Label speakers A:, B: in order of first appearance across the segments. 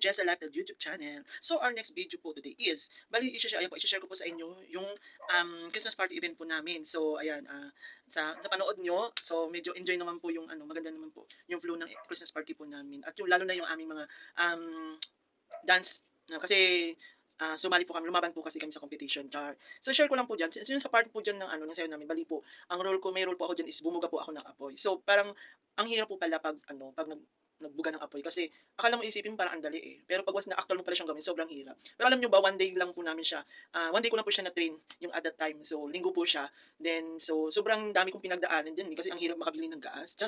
A: Jessa Lifestyle YouTube channel. So our next video po today is, bali i-share ko po sa inyo yung Christmas party event po namin. So ayan, sa panood nyo, so medyo enjoy naman po yung maganda naman po yung flow ng Christmas party po namin. At yung lalo na yung aming mga dance, kasi sumali po kami, lumaban po kasi kami sa competition. Char. So share ko lang po diyan. So, sa part po diyan ng ng sayo namin, bali po, may role po ako diyan is bumuga po ako ng apoy. So parang ang hirap po pala pag pag nagbuga ng apoy kasi akala mo isipin mo parang andali eh. Pero pag was na actual mo pala siyang gawin, sobrang hirap. Pero alam niyo ba, one day lang po namin siya. One day ko lang po siya na-train yung at that time. So linggo po siya. Then so sobrang dami kong pinagdaanan din kasi ang hirap makabili ng gas.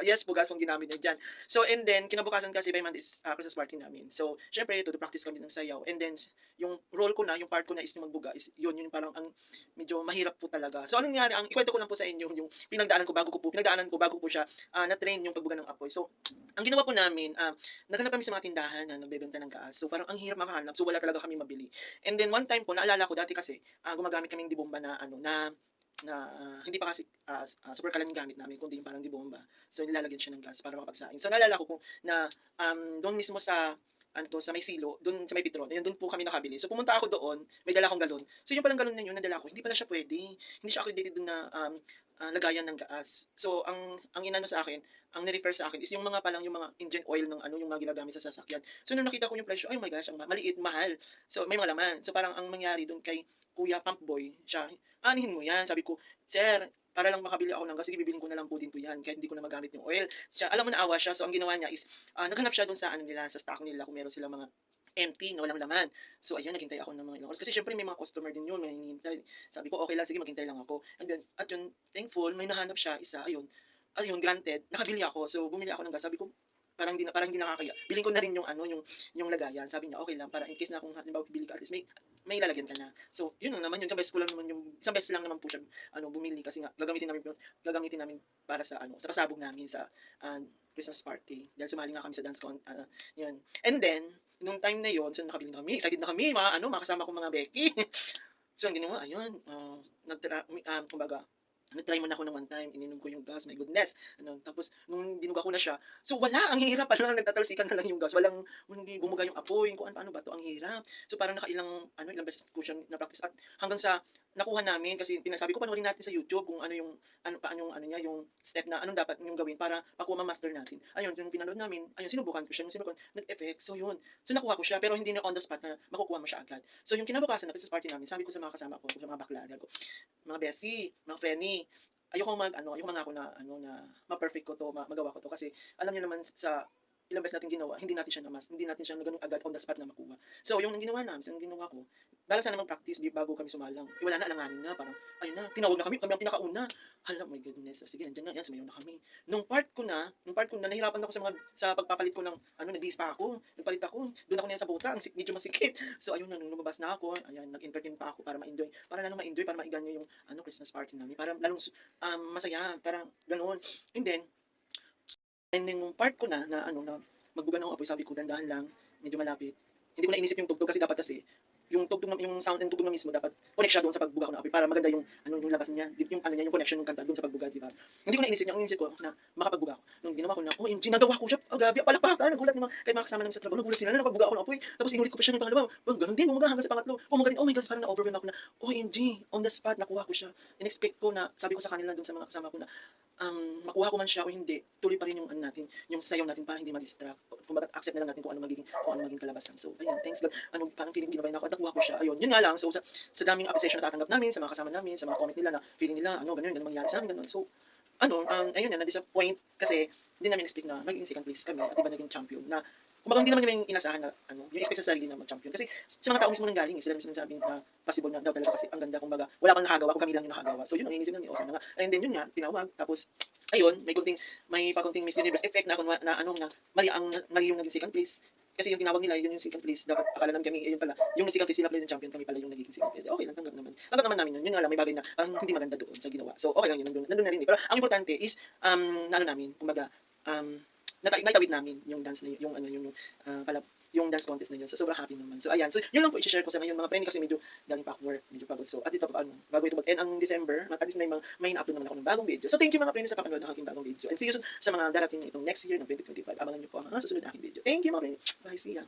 A: Yes po, gas pong ginamit na diyan. So and then kinabukasan kasi by Monday is Christmas party namin. So syempre to practice kami ng sayaw. And then yung role ko na, yung part ko na is yung magbuga is yun parang ang medyo mahirap po talaga. So anong nangyari, ang ikwento ko lang po sa inyo yung pinagdaanan ko bago ko siya na-train yung pagbuga ng apoy. So ang ginawa po namin, naghanap kami sa mga tindahan na nagbebenta ng gas. So parang ang hirap makahanap. So wala talaga kami mabili. And then one time po, naalala ko dati kasi gumagamit kaming dibomba na hindi pa kasi super kalan yung gamit namin, kundi yung parang dibomba. So nilalagyan siya ng gas para makapagsaing. So naalala ko kung na doon mismo sa sa may silo, doon sa may Petron, ayun doon po kami nakabili. So pumunta ako doon, may dala akong galon. So yung palang galon na yun, nadala ko, hindi pala siya pwede. Hindi siya accredited doon na lagayan ng gas. So ang inano sa akin, ang ni-refer sa akin is yung mga palang yung mga engine oil ng yung mga ginagamit sa sasakyan. So nung nakita ko yung presyo, ay oh my gosh, ang maliit, mahal. So may mga laman. So parang ang mangyari doon kay Kuya Pump Boy, siya, anihin mo yan. Sabi ko, sir, para lang makabili ako ng gas, sige bibilin ko na lang po din po yan, kahit hindi ko na magamit yung oil. Siya, alam mo, naawa siya. So ang ginawa niya is, naghanap siya doon sa nila, sa stock nila, kung meron silang mga empty na walang laman. So ayun, naghintay ako ng mga ilang oras. Kasi syempre may mga customer din yun, may hinihintay. Sabi ko, okay lang, sige, maghintay lang ako. And then, at yun, thankful, may nahanap siya, isa, ayun, granted, nakabili ako. So bumili ako ng gas. Sabi ko, parang hindi nakakaya. Bilhin ko na rin yung lagayan. Sabi niya, okay lang, para in case na kung halimbawa bibili ka, at least may lalagyan ka na. So, yun lang naman yun. Isang beses lang naman po siya bumili kasi nga gagamitin namin para sa sa pasabog namin sa Christmas party. Dahil sumali nga kami sa dance con yan. And then, nung time na yon, so nakabili na kami, excited na kami, mga kasama kong mga Becky. So, ang ginawa, ayun, kumbaga, nag-try muna ako ng one time, ininom ko yung gas, my goodness. Tapos, nung binuga ko na siya, so wala, ang hirap, nagtatalsikan na lang yung gas, hindi bumuga yung apoy, kung paano ba to, ang hirap. So parang ilang beses ko siya na-practice at hanggang sa nakuha namin, kasi pinasabi ko, panoorin natin sa YouTube kung yung step na anong dapat yung gawin para makuha ma-master natin. Ayun, yung pinanood namin, ayun, sinubukan ko siya, nag-effect, so yun. So nakuha ko siya, pero hindi na on the spot na makukuha mo siya agad. So yung kinabukasan na Christmas party namin, sabi ko sa mga kasama ko, sa mga bakla, ko, mga Bessie, mga Frenny, ayoko mangako na na ma-perfect ko to, magawa ko to kasi alam niyo naman sa ilang beses natin ginawa, hindi natin siya na ganun agad on the spot na makuha. So yung ginawa namin, yung ginawa ko, bala sana mag-practice bago kami sumalang. Wala na, alanganin na, parang ayun na, tinawag na kami ang pinakauna. Hala, my goodness. Sige, nandiyan na yan, sumayaw na kami. Nung part ko na, nahirapan ako sa pagpapalit ko ng nag-base pa ako, nagpalit ako, doon ako niyan sa buta, medyo masikip. So ayun na, nung lumabas na ako, ayan, nag-entertain pa ako para ma-enjoy, para maiganyo yung Christmas party namin, para lalong masaya, parang ganoon. And then nung part ko na magbuga ng apoy, sabi ko dandahan lang, medyo malapit. Hindi ko na inisip yung tugtog kasi yung tugtog yung sound ng tugtog na mismo dapat connect siya doon sa pagbuga ko ng apoy para maganda yung yung labas niya, yung connection ng kanta doon sa pagbuga, di ba? Hindi ko na inisip ang inisip ko na makapagbuga ako. Nung ginawa ko na, yung ginagawa ko siya, gabi, palakpakan, nagulat ng kahit mga kasama namin sa trabaho, nagulat sila na napagbuga ako ng apoy. Tapos inulit ko pa siya ng pangalawa, ganun din, bumaga hanggang sa pangatlo. Bumaga din, oh my God, parang na-overwhelm ako na, OMG, on the spot, nakuha ko siya. In-expect ko na, sabi ko sa kanila doon sa mga kasama ko na, makuha ko man siya o hindi, tuloy pa rin yung yung sayaw natin para hindi ma-distract. Kumbaga accept na lang natin kung ano magiging kalabasan. So ayun, thanks God. Parang feeling ko ginabayan ako at nakuha ko siya. Ayun, yun nga lang. So sa daming appreciation na tatanggap namin, sa mga kasama namin, sa mga comment nila na feeling nila ganun mangyari sa amin, ganun. So ayun na disappoint kasi hindi namin expect na magiging second place kami at iba naging champion na kumbaga hindi naman yung inasahan na yung expect sa sarili na mag-champion. Kasi sa mga tao mismo nang galing, sila mismo nagsabing na possible na daw talaga kasi ang ganda, kumbaga wala kang nakagawa kung kami lang yung nakagawa. So yun ang inisip namin, o sana nga. And then yun nga, tinawag, tapos ayun, may pakunting Miss Universe effect na mali yung naging second place. Kasi yung tinawag nila, yun yung second place. Dapat akala namin kami, yun pala. Yung second place sila pala yung champion, kami pala yung naging second place. Okay lang, tanggap naman. Tanggap naman namin yun. Yun nga lang, may bagay na hindi maganda doon sa ginawa. So okay lang yun, nandun na rin. Pero ang importante is, namin, kumbaga, naitawid namin yung dance na yung yung dance contest na yun. So, sobrang happy naman. So, ayan. So, yun lang po i-share ko sa ngayon mga friend kasi medyo galing pa ako work, medyo pagod. So, at ito pa paano, bago ito mag-end ang December, at least may na-upload naman ako ng bagong video. So, thank you mga friend sa papanood ng aking bagong video. And see you soon sa mga darating itong next year ng 2025. Abangan niyo po ang mga susunod na aking video. Thank you mga friend. Bye, see ya.